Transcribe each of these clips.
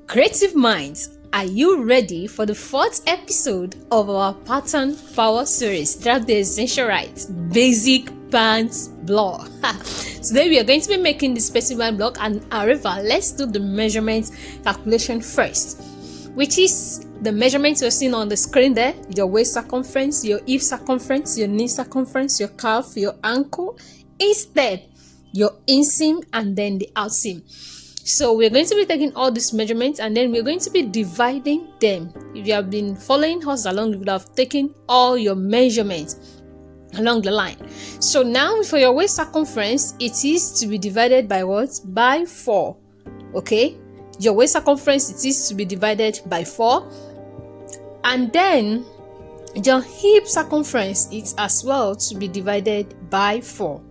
Creative minds, are you ready for the 4th episode of our pattern power series? Drop the essential rights, Basic Pant Block. Today we are going to be making the specimen block, and however, let's do the measurement calculation first, which is the measurements you're seeing on the screen there: your waist circumference, your hip circumference, your knee circumference, your calf, your ankle, instep, your inseam, and then the outseam. So we're going to be taking all these measurements and then we're going to be dividing them. If you have been following us along, you would have taken all your measurements along the line. So now for your waist circumference, it is to be divided by what? By 4. Okay, your waist circumference, it is to be divided by 4. And then your hip circumference is as well to be divided by 4.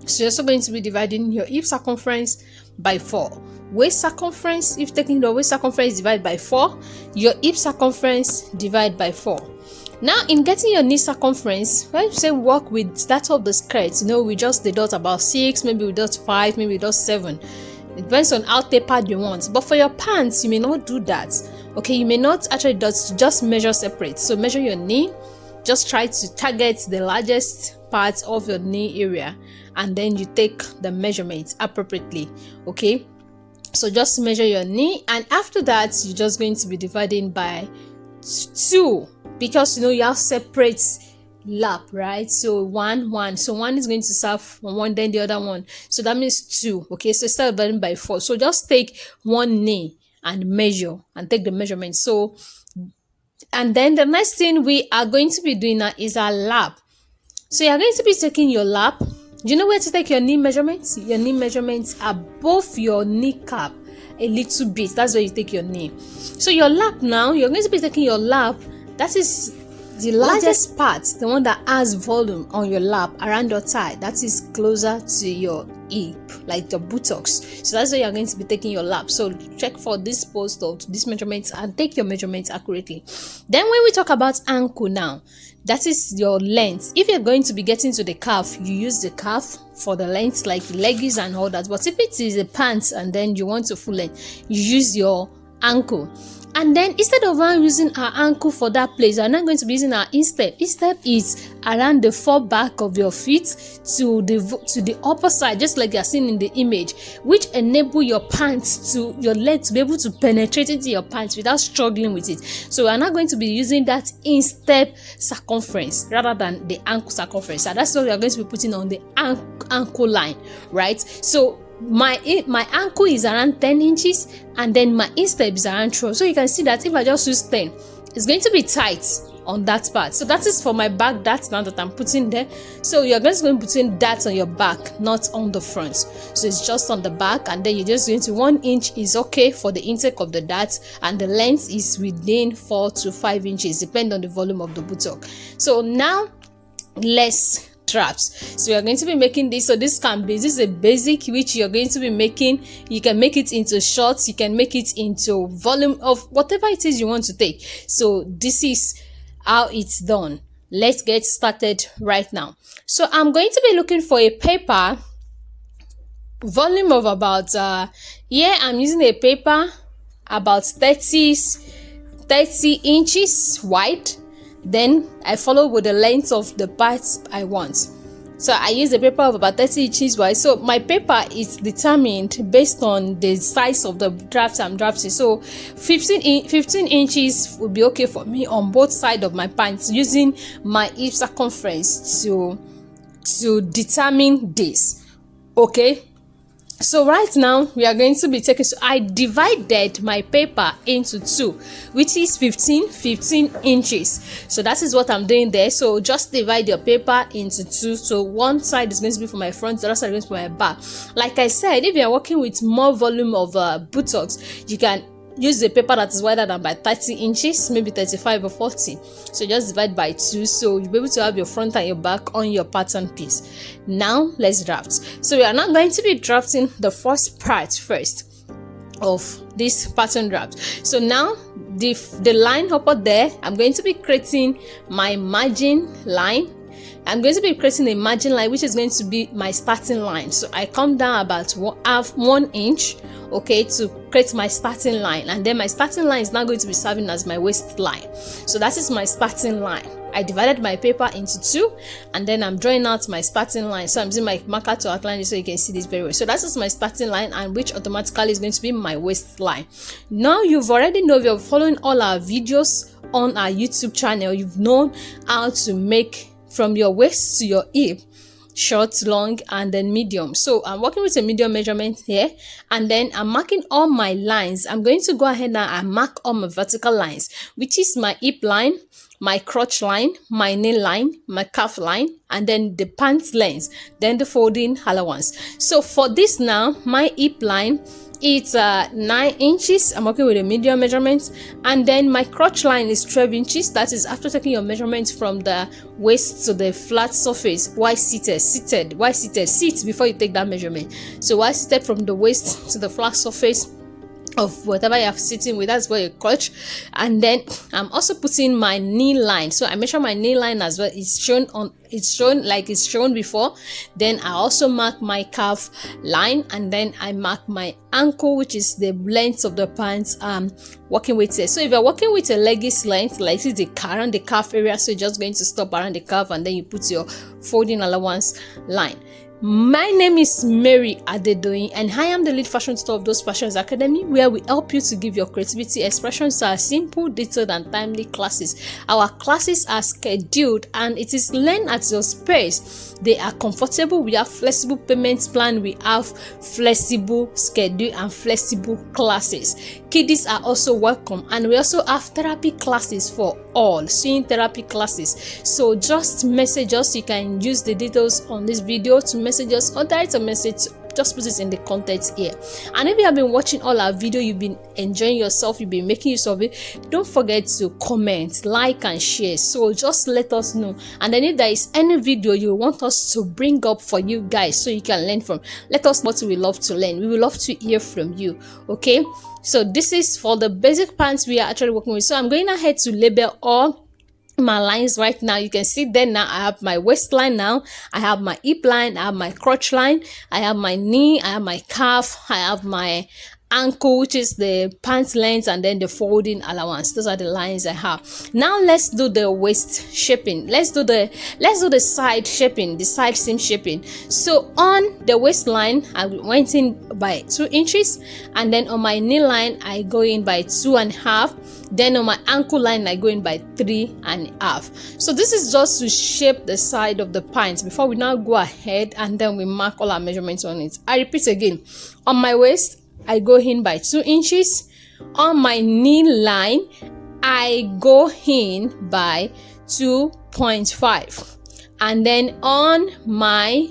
So you're also going to be dividing your hip circumference by 4. Waist circumference, if taking the waist circumference divided by 4, your hip circumference divide by 4. Now in getting your knee circumference, when you say work with that of the skirt, we just deduct about 6, maybe we deduct 5, maybe we deduct 7. It depends on how tapered you want. But for your pants, you may not do that. Okay, you may not actually just measure separate. So measure your knee, just try to target the largest part of your knee area, and then you take the measurements appropriately. Okay, so just measure your knee, and after that you're just going to be dividing by 2, because you have separate lap, right? So one, so one is going to serve one, then the other one, so that means 2. Okay, so instead of dividing by 4, so just take one knee and measure and take the measurement. So, and then the next thing we are going to be doing now is our lap. So you're going to be taking your lap. Do you know where to take your knee measurements? Your knee measurements are above your kneecap a little bit. That's where you take your knee. So your lap now, you're going to be taking your lap. That is the largest part, the one that has volume on your lap around your thigh. That is closer to your hip, like the buttocks. So that's where you're going to be taking your lap. So check for this post of these measurements and take your measurements accurately. Then when we talk about ankle now, that is your length. If you're going to be getting to the calf, you use the calf for the length, like leggings and all that. But if it is a pants and then you want to full length, you use your ankle. And then instead of using our ankle for that place, we're not going to be using our instep. Instep is around the fore back of your feet to the upper side, just like you're seeing in the image, which enable your pants to your leg to be able to penetrate into your pants without struggling with it. So we're not going to be using that instep circumference rather than the ankle circumference. And that's what we're going to be putting on the ankle line, right? So my ankle is around 10 inches and then my instep is around 12. So you can see that if I just use 10, it's going to be tight on that part. So that is for my back, that's now that I'm putting there. So you're just going to put that on your back, not on the front. So it's just on the back, and then you're just going to 1 inch is okay for the intake of the dart, and the length is within 4 to 5 inches, depending on the volume of the buttock. So now let's straps. So we are going to be making this. So this is a basic which you're going to be making. You can make it into shorts, you can make it into volume of whatever it is you want to take. So this is how it's done. Let's get started right now. So I'm going to be looking for a paper volume of about here I'm using a paper about 30 inches wide. Then I follow with the length of the parts I want. So I use a paper of about 30 inches wide. So my paper is determined based on the size of the draft I'm drafting. So 15 inches would be okay for me on both sides of my pants, using my hip circumference to determine this. Okay. So right now we are going to be taking, so I divided my paper into 2, which is 15 inches. So that is what I'm doing there. So just divide your paper into 2. So one side is going to be for my front, the other side is going to be for my back. Like I said, if you're working with more volume of buttocks, you can use the paper that is wider than by 30 inches, maybe 35 or 40. So just divide by 2, so you'll be able to have your front and your back on your pattern piece. Now let's draft. So we are now going to be drafting the first part first of this pattern draft. So now the line up there, I'm going to be creating my margin line. I'm going to be creating a margin line, which is going to be my starting line. So I come down about 1 inch, okay, to create my starting line, and then my starting line is now going to be serving as my waistline. So that is my starting line. I divided my paper into two, and then I'm drawing out my starting line. So I'm using my marker to outline it so you can see this very well. So that is my starting line, and which automatically is going to be my waistline. Now you've already know, if you're following all our videos on our YouTube channel, you've known how to make from your waist to your hip, short, long, and then medium. So I'm working with a medium measurement here, and then I'm marking all my lines. I'm going to go ahead now and mark all my vertical lines, which is my hip line, my crotch line, my knee line, my calf line, and then the pants length, then the folding allowance. So for this now, my hip line, it's 9 inches. I'm working with a medium measurement, and then my crotch line is 12 inches. That is after taking your measurements from the waist to the flat surface while seated before you take that measurement. So while seated from the waist to the flat surface of whatever you're sitting with, that's where you crotch. And then I'm also putting my knee line, so I measure my knee line as well. It's shown like it's shown before. Then I also mark my calf line, and then I mark my ankle, which is the length of the pants I'm working with it. So if you're working with a leggings length, like this is around the calf area, so you're just going to stop around the calf, and then you put your folding allowance line. My name is Mary Adedoyin, and I am the lead fashion tutor of Those Fashions Academy, where we help you to give your creativity expressions to our simple, detailed, and timely classes. Our classes are scheduled, and it is learn at your space. They are comfortable. We have flexible payment plan. We have flexible schedule and flexible classes. Kiddies are also welcome, and we also have therapy classes for all, sewing therapy classes. So just message us. You can use the details on this video to message us, or direct a message, just put it in the content here. And if you have been watching all our video, you've been enjoying yourself, you've been making use of it, don't forget to comment, like, and share. So just let us know. And then if there is any video you want us to bring up for you guys so you can learn from, let us know what we love to learn. We will love to hear from you. Okay, so this is for the basic pants we are actually working with. So I'm going ahead to label all my lines right now. You can see then now I have my waistline, now I have my hip line, I have my crotch line, I have my knee, I have my calf, I have my ankle, which is the pants length, and then the folding allowance. Those are the lines I have. Now let's do the waist shaping. Let's do the side shaping, the side seam shaping. So on the waistline, I went in by 2 inches, and then on my knee line I go in by 2.5. Then on my ankle line I go in by 3.5. So this is just to shape the side of the pants before we now go ahead and then we mark all our measurements on it. I repeat again, on my waist I go in by 2 inches. On my knee line I go in by 2.5, and then on my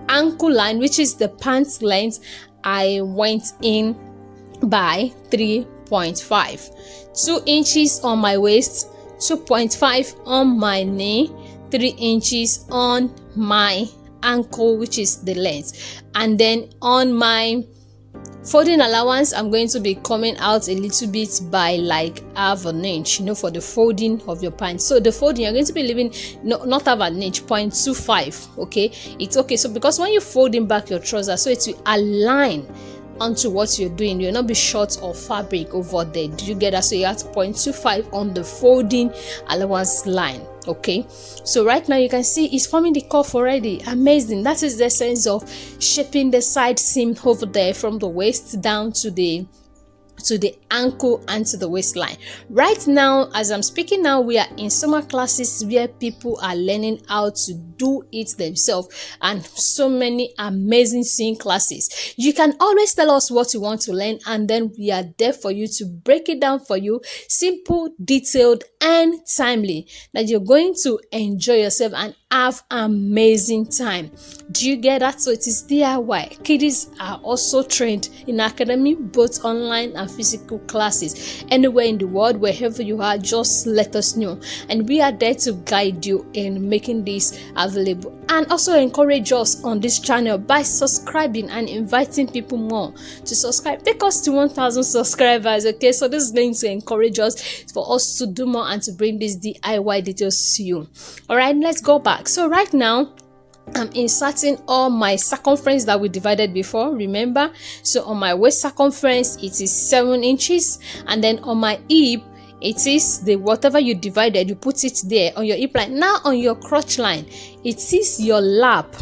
ankle line, which is the pants length, I went in by 3.5. 2 inches on my waist, 2.5 on my knee, 3 inches on my ankle, which is the length. And then on my folding allowance, I'm going to be coming out a little bit by like half an inch, for the folding of your pants. So the folding, you're going to be leaving not half an inch, 0.25. Okay, it's okay. So because when you're folding back your trouser, so it will align onto what you're doing, you'll not be short of fabric over there. Do you get that? So you have 0.25 on the folding allowance line. Okay, so right now you can see it's forming the cuff already. Amazing. That is the sense of shaping the side seam over there from the waist down to the ankle and to the waistline. Right now, as I'm speaking now, we are in summer classes where people are learning how to do it themselves, and so many amazing sewing classes. You can always tell us what you want to learn, and then we are there for you to break it down for you, simple, detailed, and timely, that you're going to enjoy yourself and have amazing time. Do you get that? So it is DIY. Kiddies are also trained in academy, both online and physical classes. Anywhere in the world, wherever you are, just let us know, and we are there to guide you in making this available. And also encourage us on this channel by subscribing and inviting people more to subscribe. Take us to 1,000 subscribers. Okay, so this is going to encourage us for us to do more and to bring these DIY details to you. All right, let's go back. So right now I'm inserting all my circumference that we divided before, remember. So on my waist circumference it is 7 inches, and then on my hip it is the whatever you divided, you put it there on your hip line. Now on your crotch line, it is your lap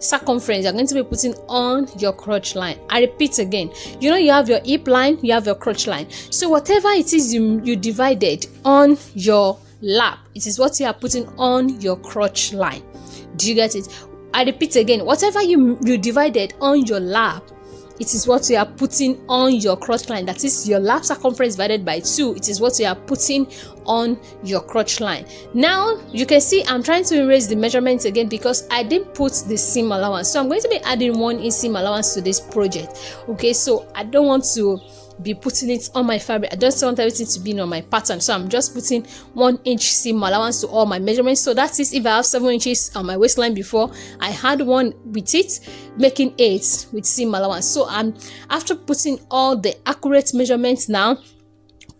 circumference you're going to be putting on your crotch line. I repeat again, you know, you have your hip line, you have your crotch line. So whatever it is you divided on your lap, it is what you are putting on your crotch line. Do you get it? I repeat again, whatever you divided on your lap, it is what you are putting on your crotch line. That is your lap circumference divided by 2. It is what you are putting on your crotch line. Now you can see I'm trying to erase the measurements again because I didn't put the seam allowance. So I'm going to be adding 1 inch seam allowance to this project. Okay, so I don't want to be putting it on my fabric. I just want everything to be on my pattern, so I'm just putting 1 inch seam allowance to all my measurements. So that is, if I have 7 inches on my waistline before, I had 1 with it, making 8 with seam allowance. So I'm, after putting all the accurate measurements now,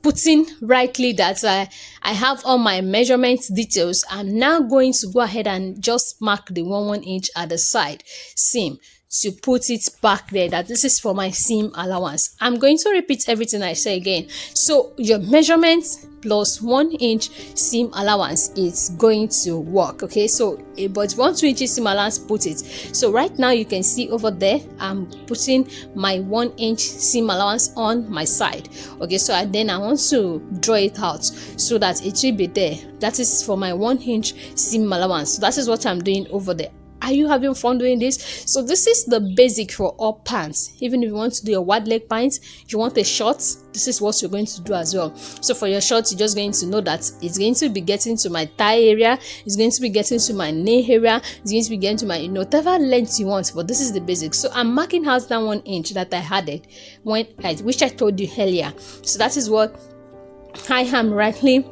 putting rightly that I have all my measurements details, I'm now going to go ahead and just mark the 1 inch at the side seam to put it back there, that this is for my seam allowance. I'm going to repeat everything I say again. So your measurements plus 1 inch seam allowance is going to work. Okay, so but 1 2 inches seam allowance, put it. So right now you can see over there I'm putting my 1 inch seam allowance on my side. Okay, so then I want to draw it out so that it will be there. That is for my 1 inch seam allowance. So that is what I'm doing over there. Are you having fun doing this? So this is the basic for all pants. Even if you want to do a wide leg pants, you want a short, this is what you're going to do as well. So for your shorts, you're just going to know that it's going to be getting to my thigh area, it's going to be getting to my knee area, it's going to be getting to my, you know, whatever length you want. But this is the basic. So I'm marking out that 1 inch that I had it when which I told you earlier. So that is what I am rightly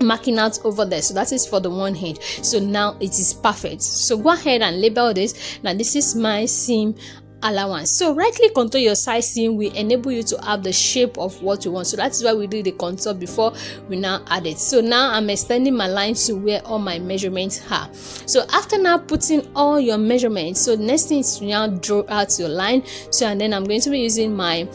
marking out over there. So that is for the 1 inch. So now it is perfect. So go ahead and label this. Now this is my seam allowance. So rightly contour your side seam will enable you to have the shape of what you want. So that's why we do the contour before we now add it. So now I'm extending my line to where all my measurements are. So after now putting all your measurements, so next thing is to now draw out your line. So and then I'm going to be using my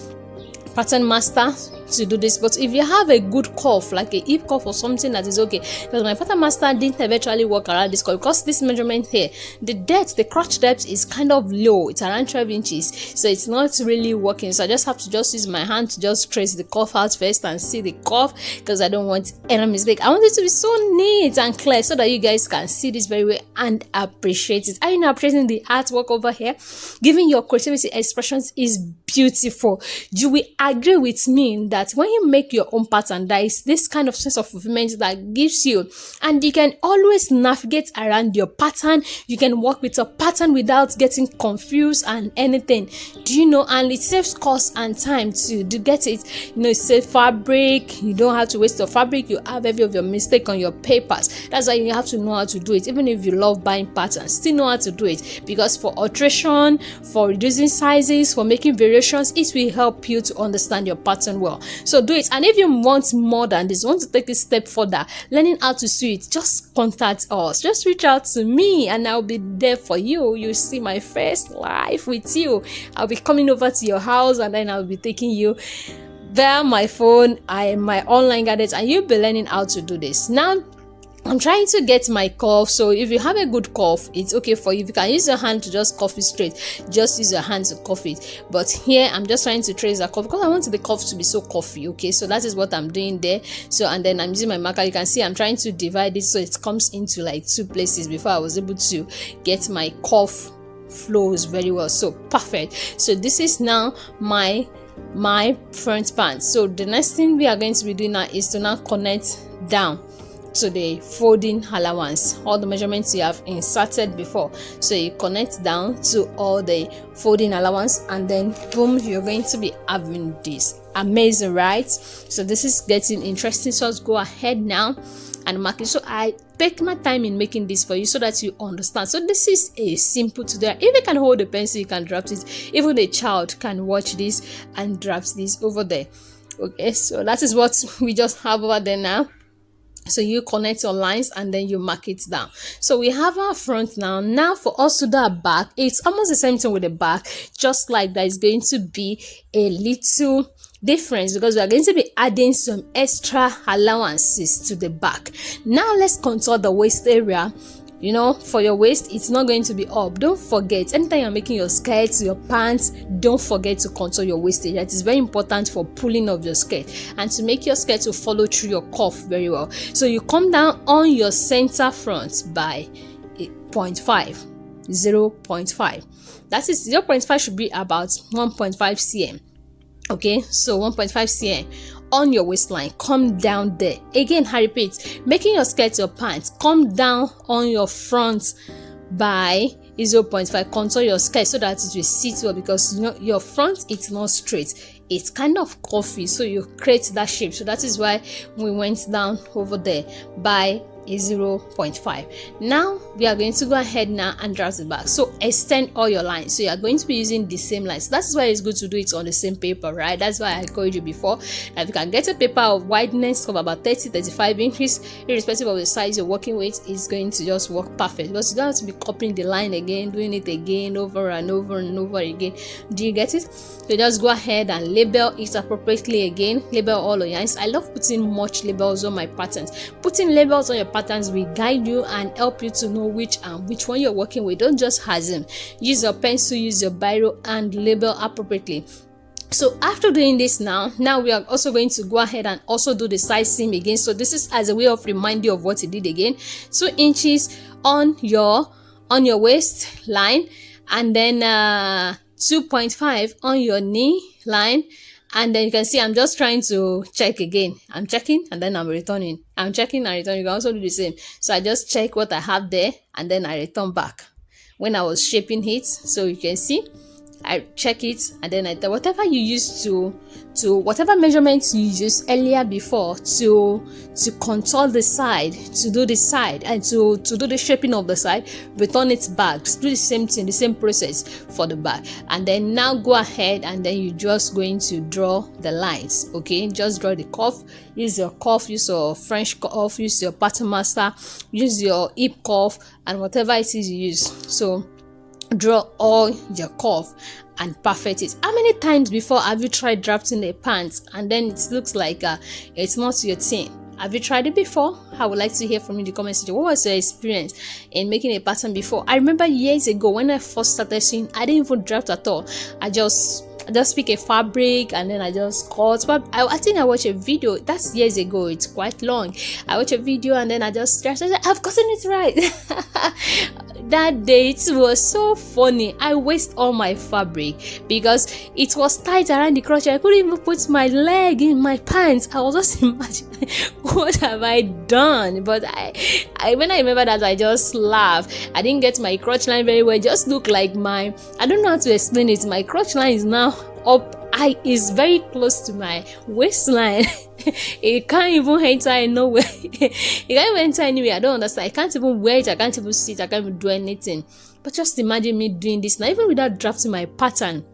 pattern master to do this. But if you have a good curve, like a hip curve or something, that is okay, because my pattern master didn't eventually work around this curve because this measurement here, the depth, the crotch depth is kind of low, it's around 12 inches, so it's not really working. So I just have to just use my hand to just trace the curve out first and see the curve, because I don't want any mistake. I want it to be so neat and clear so that you guys can see this very well and appreciate it. Are you now appreciating the artwork over here? Giving your creativity expressions is beautiful. You will agree with me that when you make your own pattern, there is this kind of sense of fulfillment that gives you, and you can always navigate around your pattern. You can work with a pattern without getting confused and anything. Do you know? And it saves cost and time to get it. You know, it saves fabric. You don't have to waste your fabric. You have every of your mistake on your papers. That's why you have to know how to do it. Even if you love buying patterns, still know how to do it, because for alteration, for reducing sizes, for making variations, it will help you to understand your pattern well. So do it. And if you want more than this, want to take a step further, learning how to sew it, just contact us. Just reach out to me and I'll be there for you. You see my face live with you. I'll be coming over to your house and then I'll be taking you via my phone, my online gadgets, and you'll be learning how to do this. Now I'm trying to get my curve. So if you have a good curve, it's okay for you. If you can use your hand to just curve it straight, just use your hand to curve it. But here I'm just trying to trace the curve because I want the curve to be so curvy. Okay, so that is what I'm doing there. So and then I'm using my marker. You can see I'm trying to divide it so it comes into like 2 places before I was able to get my curve flows very well. So perfect. So this is now my front part. So the next thing we are going to be doing now is to now connect down to the folding allowance, all the measurements you have inserted before. So you connect down to all the folding allowance, and then boom, you're going to be having this. Amazing, right? So this is getting interesting. So let's go ahead now and mark it. So I take my time in making this for you so that you understand. So this is a simple tutorial. If you can hold a pencil, you can draft it. Even a child can watch this and draft this over there. Okay, so that is what we just have over there now. So you connect your lines and then you mark it down. So we have our front now. Now for us to do our back, it's almost the same thing with the back, just like there is going to be a little difference because we are going to be adding some extra allowances to the back. Now let's contour the waist area. You know, for your waist, it's not going to be up. Don't forget, anytime you're making your skirts, your pants, don't forget to contour your waist area. It is very important for pulling of your skirt and to make your skirt to follow through your cuff very well. So you come down on your center front by 0.5. That is 0.5 should be about 1.5 cm. Okay, so 1.5 cm on your waistline. Come down there again. I repeat, making your skirt your pants, come down on your front by 0.5. Contour your skirt so that it will sit well, because you know your front, it's not straight, it's kind of curvy, so you create that shape. So that is why we went down over there by a 0.5. Now we are going to go ahead now and draft the back. So extend all your lines. So you are going to be using the same lines. That's why it's good to do it on the same paper, right? That's why I told you before that you can get a paper of wideness of about 30-35 inches, irrespective of the size you're working with, is going to just work perfect, because you don't have to be copying the line again, doing it again over and over and over again. Do you get it? So just go ahead and label it appropriately again. Label all of your lines. I love putting much labels on my patterns. Putting labels on your patterns will guide you and help you to know which one you're working with. Don't just assume. Use your pencil, use your biro, and label appropriately. So after doing this, now we are also going to go ahead and also do the side seam again. So this is as a way of reminding you of what you did again. 2 inches on your waistline, and then 2.5 on your knee line. And then you can see I'm just trying to check again. I'm checking and then I'm returning. I'm checking and returning. You can also do the same. So I just check what I have there and then I return back when I was shaping it. So you can see I check it and then whatever you use to whatever measurements you used earlier before to contour the side, to do the side, and to do the shaping of the side, return it back. Do the same thing, the same process for the back. And then now go ahead and then you're just going to draw the lines. Okay, just draw the curve. Use your curve, use your French curve, use your pattern master, use your hip curve, and whatever it is you use. So draw all your curve and perfect it. How many times before have you tried drafting a pants and then it looks like it's not your thing? Have you tried it before? I would like to hear from you in the comment section. What was your experience in making a pattern before? I remember years ago when I first started sewing, I didn't even draft at all. I just pick a fabric and then I just cut. But I think I watched a video. That's years ago. It's quite long. I watched a video and then I just drafted. I said, I've gotten it right. That day it was so funny. I waste all my fabric because it was tight around the crotch. I couldn't even put my leg in my pants. I was just imagining what have I done. But I when I remember that, I just laugh. I didn't get my crotch line very well. It just looked like I don't know how to explain it. My crotch line is now up. Is very close to my waistline. It can't even enter nowhere. It can't even enter anywhere. I don't understand. I can't even wear it. I can't even sit. I can't even do anything. But just imagine me doing this now, even without drafting my pattern.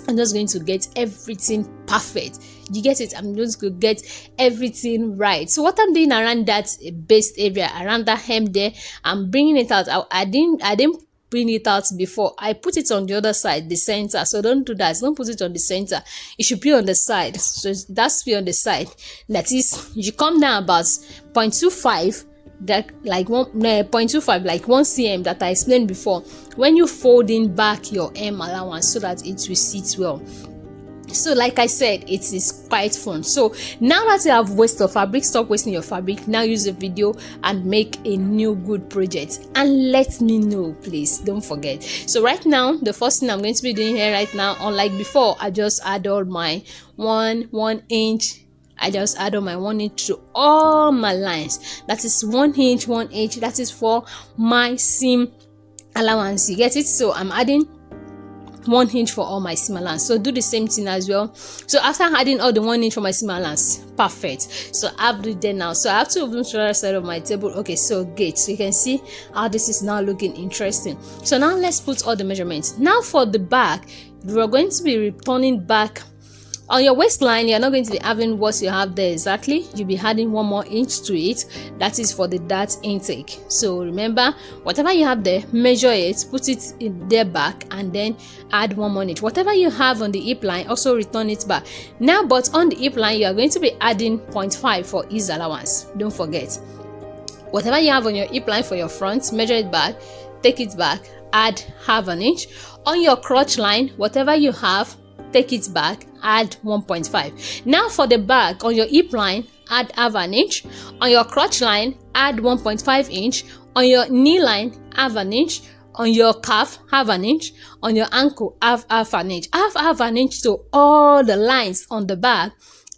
I'm just going to get everything perfect. You get it? I'm just going to get everything right. So what I'm doing around that base area, around that hem there, I'm bringing it out. I didn't bring it out before. I put it on the other side, the center. So don't do that. Don't put it on the center. It should be on the side. So that's be on the side. That is, you come down about 0.25, that like 0.25, like 1 cm that I explained before. When you folding back your hem allowance so that it will sit well. So like I said, it is quite fun. So now that you have wasted your fabric, stop wasting your fabric. Now use the video and make a new good project and let me know, please. Don't forget. So right now, the first thing I'm going to be doing here right now, unlike before, I just add all my one inch. I just add on my 1 inch to all my lines. That is 1 inch, 1 inch. That is for my seam allowance. You get it? So I'm adding 1 inch for all my seam allowance. So do the same thing as well. So after adding all the 1 inch for my seam allowance, perfect. So I've done it now. So I have to open to the other side of my table. Okay, so good. So you can see how this is now looking interesting. So now let's put all the measurements. Now for the back, we're going to be returning back On your waistline, you're not going to be having what you have there exactly. You'll be adding 1 more inch to it. That is for the dart intake. So remember, whatever you have there, measure it, put it in there back, and then add 1 more inch. Whatever you have on the hip line, also return it back. Now, but on the hip line, you are going to be adding 0.5 for ease allowance. Don't forget. Whatever you have on your hip line for your front, measure it back, take it back, add half an inch. On your crotch line, whatever you have, take it back, add 1.5. Now for the back, on your hip line, add half an inch. On your crotch line, add 1.5 inch. On your knee line, half an inch. On your calf, half an inch. On your ankle, half an inch. Half an inch to all the lines on the back,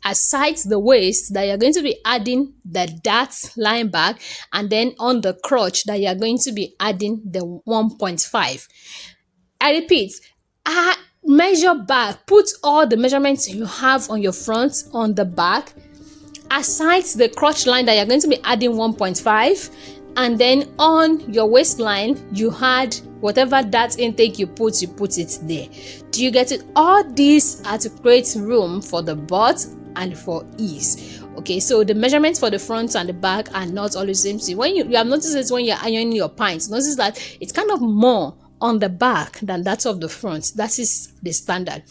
aside the waist that you're going to be adding the dart line back, and then on the crotch that you're going to be adding the 1.5. I repeat, measure back, put all the measurements you have on your front on the back, aside the crotch line that you're going to be adding 1.5, and then on your waistline you had whatever dart intake you put it there. Do you get it? All these are to create room for the butt and for ease. Okay, so the measurements for the front and the back are not always the same. When you have noticed it when you're ironing your pants, notice that it's kind of more on the back than that of the front. That is the standard.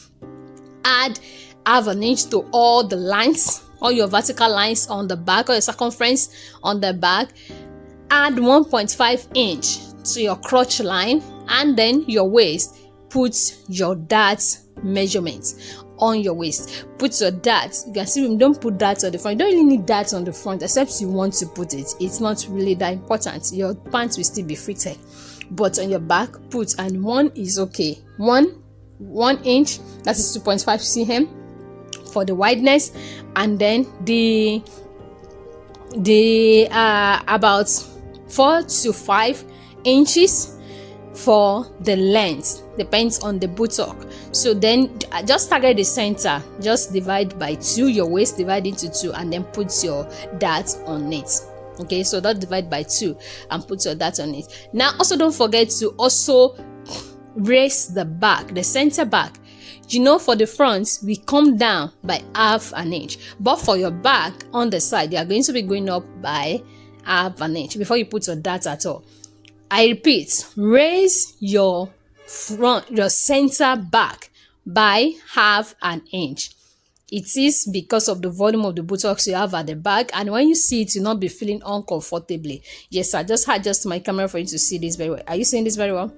Add half an inch to all the lines, all your vertical lines on the back, or your circumference on the back. Add 1.5 inch to your crotch line, and then your waist. Put your dart measurements on your waist. Put your dart. You can see, don't put darts on the front. You don't really need darts on the front except you want to put it. It's not really that important. Your pants will still be fitted. But on your back, put, and 1 is okay. 1 inch, that is 2.5 cm for the wideness, and then the about 4 to 5 inches for the length, depends on the buttock. So then just target the center, just divide by 2, your waist divide into 2, and then put your dart on it. Okay, so don't divide by 2 and put your dart on it. Now also don't forget to also raise the back, the center back. You know, for the front we come down by half an inch, but for your back on the side you are going to be going up by half an inch before you put your dart at all. I repeat, raise your center back by half an inch. It is because of the volume of the buttocks you have at the back, and when you see it, you'll not be feeling uncomfortably. Yes, I just adjust my camera for you to see this very well. Are you seeing this very well?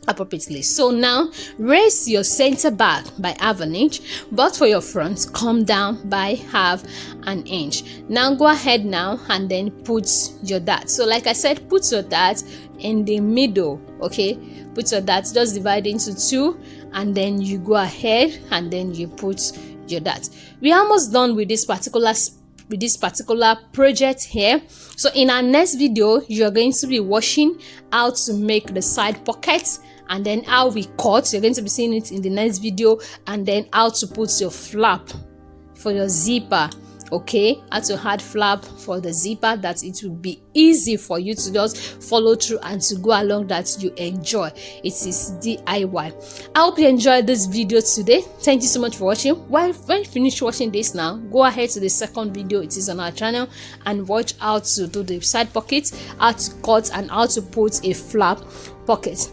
Appropriately. So now raise your center back by half an inch, but for your front, come down by half an inch. Now go ahead now and then put your dart. So like I said, put your dart in the middle. Okay, put your dart, just divide into 2, and then you go ahead and then you put your dart. We're almost done with this particular project here. So in our next video, you're going to be watching how to make the side pockets, and then how we cut. You're going to be seeing it in the next video, and then how to put your flap for your zipper. Okay, how to add flap for the zipper, that it will be easy for you to just follow through and to go along, that you enjoy. It is DIY. I hope you enjoyed this video today. Thank you so much for watching. When you finish watching this now, go ahead to the second video. It is on our channel, and watch how to do the side pockets, how to cut, and how to put a flap pocket.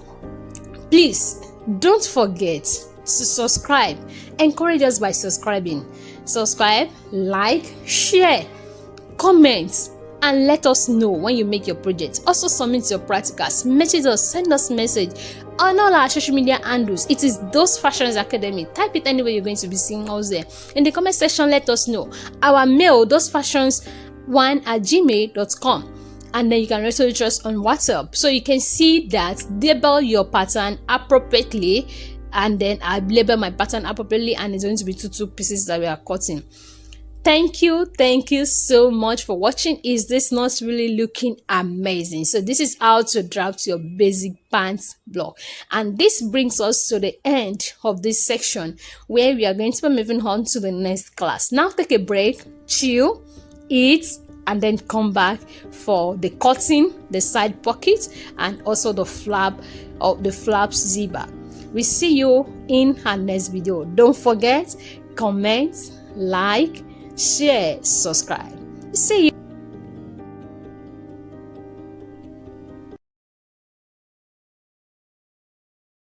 Please don't forget to subscribe. Encourage us by subscribing. Subscribe, like, share, comment, and let us know when you make your project. Also submit your practicals, message us, send us message on all our social media handles. It is Those Fashions Academy. Type it anywhere, you're going to be seeing us there. In the comment section, let us know. Our mail, thosefashions1@gmail.com. And then you can also reach us on WhatsApp, so you can see that label your pattern appropriately, and then I label my pattern appropriately, and it's going to be two pieces that we are cutting. Thank you so much for watching. Is this not really looking amazing? So this is how to draft your basic pants block, and this brings us to the end of this section, where we are going to be moving on to the next class. Now take a break, chill, eat, and then come back for the cutting, the side pocket, and also the flap of the flaps zipper. We see you in our next video. Don't forget, comment, like, share, subscribe. See you.